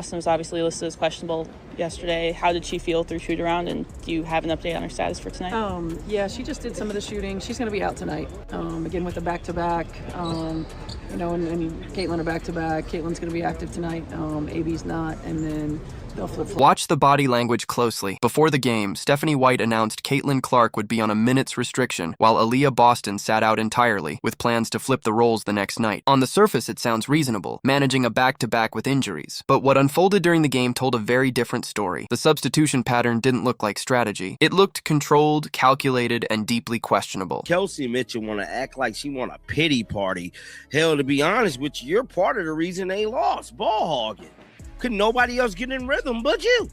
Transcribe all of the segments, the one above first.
Boston was obviously listed as questionable yesterday. How did she feel through shoot around, and do you have an update on her status for tonight? Yeah, she just did some of the shooting. She's going to be out tonight. Again with the back-to-back. And Caitlin are back-to-back. Caitlin's going to be active tonight. AB's not, and then they'll flip-flop. Watch the body language closely. Before the game, Stephanie White announced Caitlin Clark would be on a minutes restriction, while Aaliyah Boston sat out entirely, with plans to flip the roles the next night. On the surface, it sounds reasonable, managing a back-to-back with injuries. But what unfolded during the game told a very different story. The substitution pattern didn't look like strategy. It looked controlled, calculated, and deeply questionable. Kelsey Mitchell want to act like she want a pity party. Hell, to be honest with you, you're part of the reason they lost. Ball hogging. Could nobody else get in rhythm but you?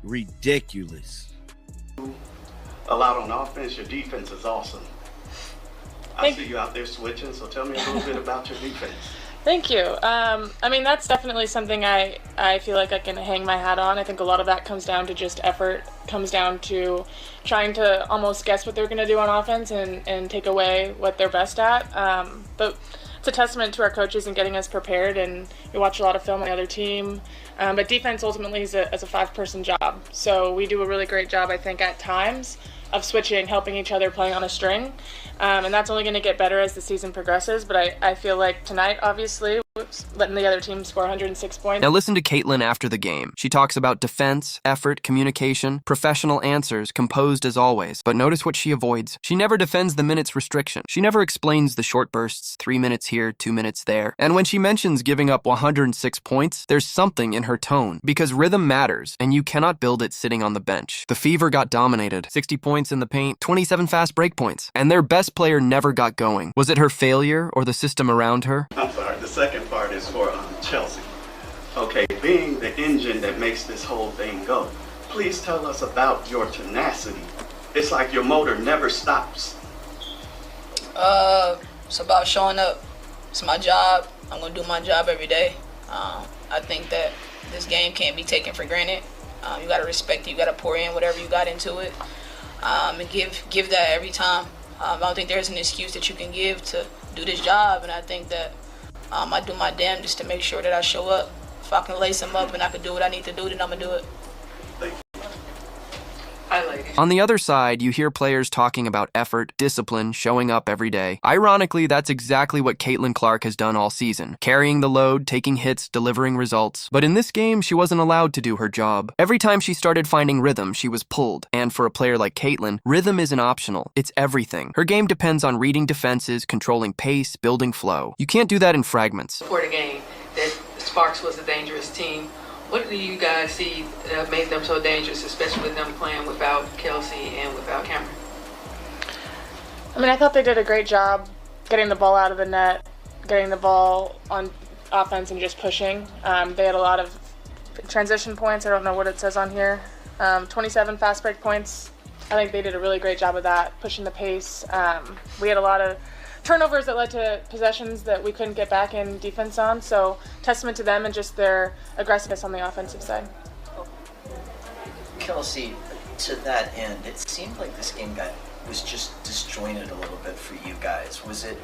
Ridiculous. A lot on offense. Your defense is awesome. I see you out there switching, so tell me a little bit about your defense. Thank you. That's definitely something I feel like I can hang my hat on. I think a lot of that comes down to just effort, comes down to trying to almost guess what they're going to do on offense and take away what they're best at. But it's a testament to our coaches in getting us prepared, and we watch a lot of film on the other team. But defense ultimately is a 5-person job. So we do a really great job, I think, at times of switching, helping each other, playing on a string. And that's only going to get better as the season progresses. But I feel like tonight, obviously, letting the other team score 106 points. Now listen to Caitlin after the game. She talks about defense, effort, communication, professional answers, composed as always. But notice what she avoids. She never defends the minutes restriction. She never explains the short bursts, 3 minutes here, 2 minutes there. And when she mentions giving up 106 points, there's something in her tone. Because rhythm matters, and you cannot build it sitting on the bench. The Fever got dominated. 60 points in the paint, 27 fast break points. And their best player never got going. Was it her failure or the system around her? I'm sorry, the second part is for Chelsea. Okay, being the engine that makes this whole thing go, please tell us about your tenacity. It's like your motor never stops. It's about showing up. It's my job. I'm going to do my job every day. I think that this game can't be taken for granted. You got to respect it. You got to pour in whatever you got into it, and give that every time. I don't think there's an excuse that you can give to do this job, and I think that I do my damnedest to make sure that I show up. If I can lace them up and I can do what I need to do, then I'm going to do it. Thank you. On the other side, you hear players talking about effort, discipline, showing up every day. Ironically, that's exactly what Caitlin Clark has done all season. Carrying the load, taking hits, delivering results. But in this game, she wasn't allowed to do her job. Every time she started finding rhythm, she was pulled. And for a player like Caitlin, rhythm isn't optional. It's everything. Her game depends on reading defenses, controlling pace, building flow. You can't do that in fragments. For the game, that Sparks was a dangerous team. What do you guys see that made them so dangerous, especially with them playing without Kelsey and without Cameron? I thought they did a great job getting the ball out of the net, getting the ball on offense and just pushing. They had a lot of transition points. I don't know what it says on here. 27 fast break points. I think they did a really great job of that, pushing the pace. We had a lot of turnovers that led to possessions that we couldn't get back in defense on. So testament to them and just their aggressiveness on the offensive side. Kelsey, to that end, it seemed like this game was just disjointed a little bit for you guys. Was it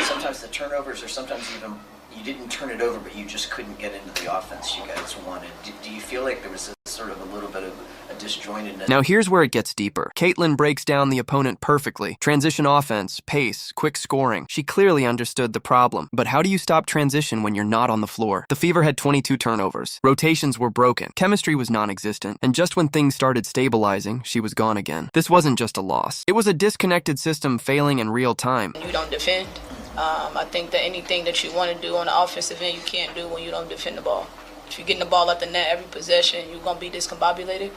sometimes the turnovers, or sometimes even you didn't turn it over, but you just couldn't get into the offense you guys wanted? Do you feel like there was sort of a little bit of a disjointedness? Now here's where it gets deeper. Caitlin breaks down the opponent perfectly. Transition offense, pace, quick scoring. She clearly understood the problem. But how do you stop transition when you're not on the floor? The Fever had 22 turnovers. Rotations were broken. Chemistry was non-existent. And just when things started stabilizing, she was gone again. This wasn't just a loss. It was a disconnected system failing in real time. You don't defend. I think that anything that you want to do on the offensive end, you can't do when you don't defend the ball. If you're getting the ball at the net every possession, you're going to be discombobulated.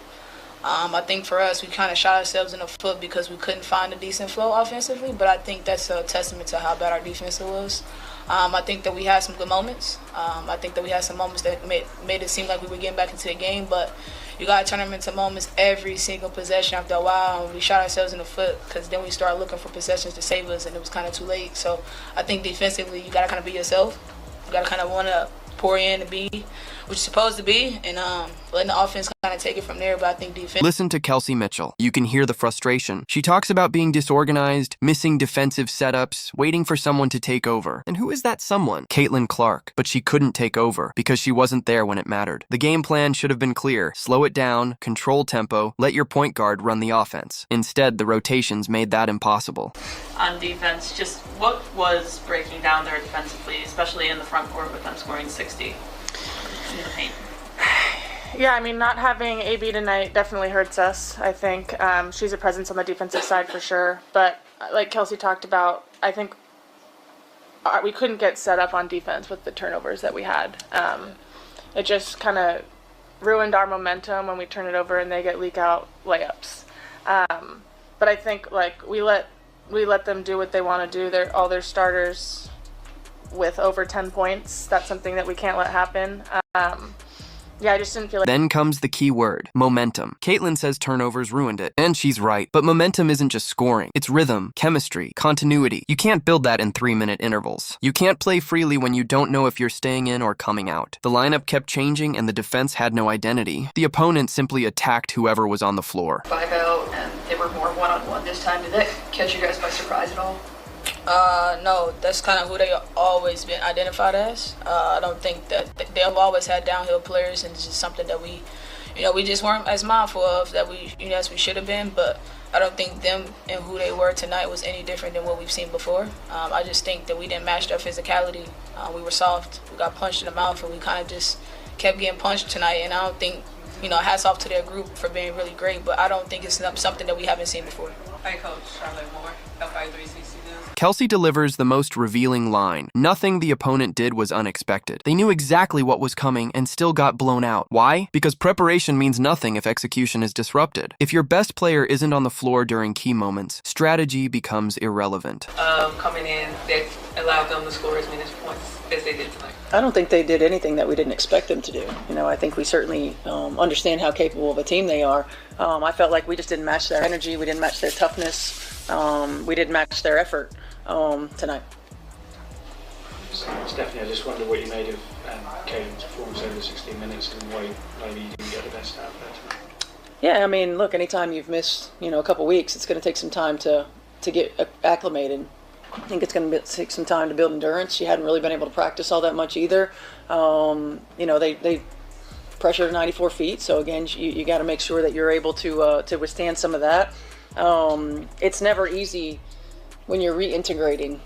I think for us, we kind of shot ourselves in the foot because we couldn't find a decent flow offensively, but I think that's a testament to how bad our defense was. I think that we had some good moments. I think that we had some moments that made it seem like we were getting back into the game, but you got to turn them into moments every single possession. After a while, we shot ourselves in the foot because then we started looking for possessions to save us, and it was kind of too late. So I think defensively, you got to kind of be yourself. You got to kind of want to pour in to be what you're supposed to be, and letting the offense kind of take it from there. But I think defense. Listen to Kelsey Mitchell. You can hear the frustration. She talks about being disorganized, missing defensive setups, waiting for someone to take over. And who is that someone? Caitlin Clark. But she couldn't take over because she wasn't there when it mattered. The game plan should have been clear. Slow it down, control tempo, let your point guard run the offense. Instead, the rotations made that impossible. On defense, just what was breaking down there defensively, especially in the front court with them scoring 60 in the paint? Yeah, I mean, not having AB tonight definitely hurts us, I think. She's a presence on the defensive side for sure. But like Kelsey talked about, I think we couldn't get set up on defense with the turnovers that we had. It just kind of ruined our momentum when we turn it over and they get leak out layups. But I think like we let them do what they want to do. All their starters with over 10 points. That's something that we can't let happen. Yeah, I just didn't feel like... Then comes the key word, momentum. Caitlin says turnovers ruined it, and she's right. But momentum isn't just scoring. It's rhythm, chemistry, continuity. You can't build that in 3-minute intervals. You can't play freely when you don't know if you're staying in or coming out. The lineup kept changing, and the defense had no identity. The opponent simply attacked whoever was on the floor. 5 out, and they were more one-on-one this time. Did that catch you guys by surprise at all? No, that's kind of who they always been identified as. I don't think that they've always had downhill players, and it's just something that we just weren't as mindful of that as we should have been. But I don't think them and who they were tonight was any different than what we've seen before. I just think that we didn't match their physicality. We were soft. We got punched in the mouth, and we kind of just kept getting punched tonight. And I don't think, hats off to their group for being really great, but I don't think it's something that we haven't seen before. Hey, Coach Charlotte Moore, F53CC News. Kelsey delivers the most revealing line. Nothing the opponent did was unexpected. They knew exactly what was coming and still got blown out. Why? Because preparation means nothing if execution is disrupted. If your best player isn't on the floor during key moments, strategy becomes irrelevant. Coming in, that allowed them to score as many points as they did tonight. I don't think they did anything that we didn't expect them to do. I think we certainly understand how capable of a team they are. I felt like we just didn't match their energy. We didn't match their toughness. We didn't match their effort tonight. Stephanie, I just wonder what you made of Caitlin's performance over the 16 minutes and why maybe you didn't get the best out of her tonight. Yeah, I mean, look, anytime you've missed, a couple weeks, it's going to take some time to get acclimated. I think it's going to take some time to build endurance. She hadn't really been able to practice all that much either. They pressured 94 feet, so again, you got to make sure that you're able to withstand some of that. It's never easy when you're reintegrating,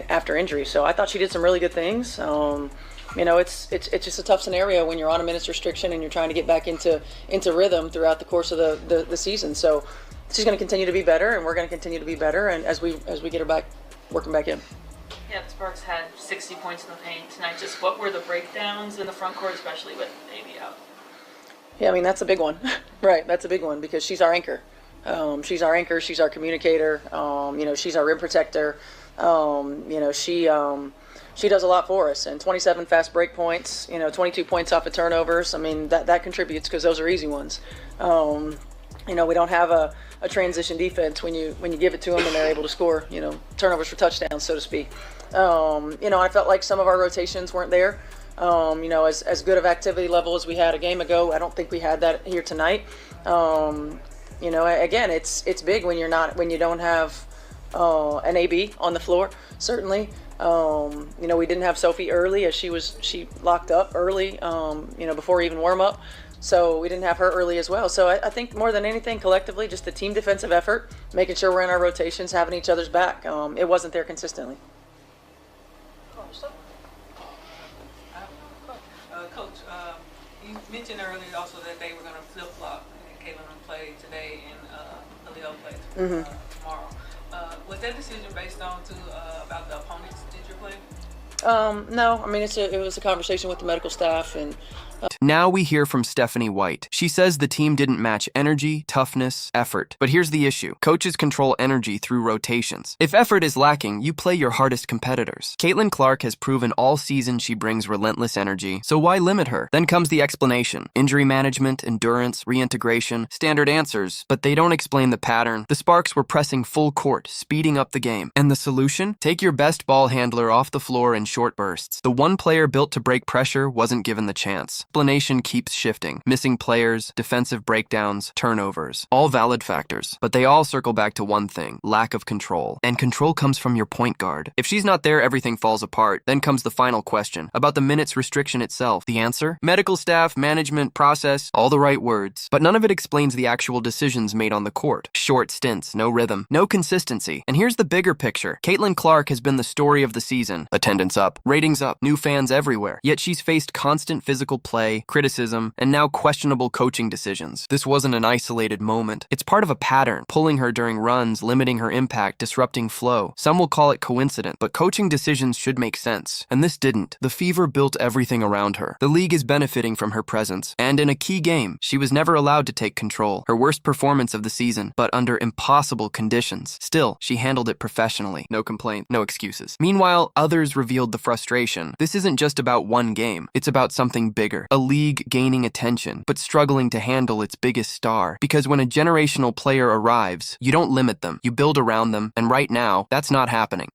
after injury. So I thought she did some really good things. It's just a tough scenario when you're on a minutes restriction and you're trying to get back into rhythm throughout the course of the season. So she's going to continue to be better, and we're going to continue to be better, and as we get her back, working back in. Yeah, the Sparks had 60 points in the paint tonight. Just what were the breakdowns in the front court, especially with AB out? Yeah, I mean, that's a big one. Right, that's a big one because she's our anchor. She's our anchor. She's our communicator. She's our rim protector. She does a lot for us. And 27 fast break points. 22 points off of turnovers. I mean, that contributes because those are easy ones. We don't have a transition defense when you give it to them and they're able to score. Turnovers for touchdowns, so to speak. I felt like some of our rotations weren't there. As good of activity level as we had a game ago, I don't think we had that here tonight. Again, it's big when you don't have an AB on the floor. Certainly, we didn't have Sophie early as she locked up early. Before even warm up, so we didn't have her early as well. So I think more than anything, collectively, just the team defensive effort, making sure we're in our rotations, having each other's back. It wasn't there consistently. Coach, you mentioned earlier also that they were going to flip-flop. Caitlin will play today and Aliyah play tomorrow. Was that decision based on about the opponents that you're playing? No, I mean it was a conversation with the medical staff, and Now we hear from Stephanie White. She says the team didn't match energy, toughness, effort. But here's the issue. Coaches control energy through rotations. If effort is lacking, you play your hardest competitors. Caitlin Clark has proven all season she brings relentless energy, so why limit her? Then comes the explanation. Injury management, endurance, reintegration, standard answers, but they don't explain the pattern. The Sparks were pressing full court, speeding up the game. And the solution? Take your best ball handler off the floor in short bursts. The one player built to break pressure wasn't given the chance. Explanation keeps shifting. Missing players, defensive breakdowns, turnovers. All valid factors. But they all circle back to one thing: lack of control. And control comes from your point guard. If she's not there, everything falls apart. Then comes the final question about the minutes restriction itself. The answer? Medical staff, management, process, all the right words. But none of it explains the actual decisions made on the court. Short stints, no rhythm, no consistency. And here's the bigger picture. Caitlin Clark has been the story of the season. Attendance up, ratings up, new fans everywhere. Yet she's faced constant physical play, criticism, and now questionable coaching decisions. This wasn't an isolated moment. It's part of a pattern, pulling her during runs, limiting her impact, disrupting flow. Some will call it coincident, but coaching decisions should make sense. And this didn't. The fever built everything around her. The league is benefiting from her presence. And in a key game, she was never allowed to take control. Her worst performance of the season, but under impossible conditions. Still, she handled it professionally. No complaint, no excuses. Meanwhile, others revealed the frustration. This isn't just about one game. It's about something bigger. A league gaining attention, but struggling to handle its biggest star. Because when a generational player arrives, you don't limit them. You build around them, and right now, that's not happening.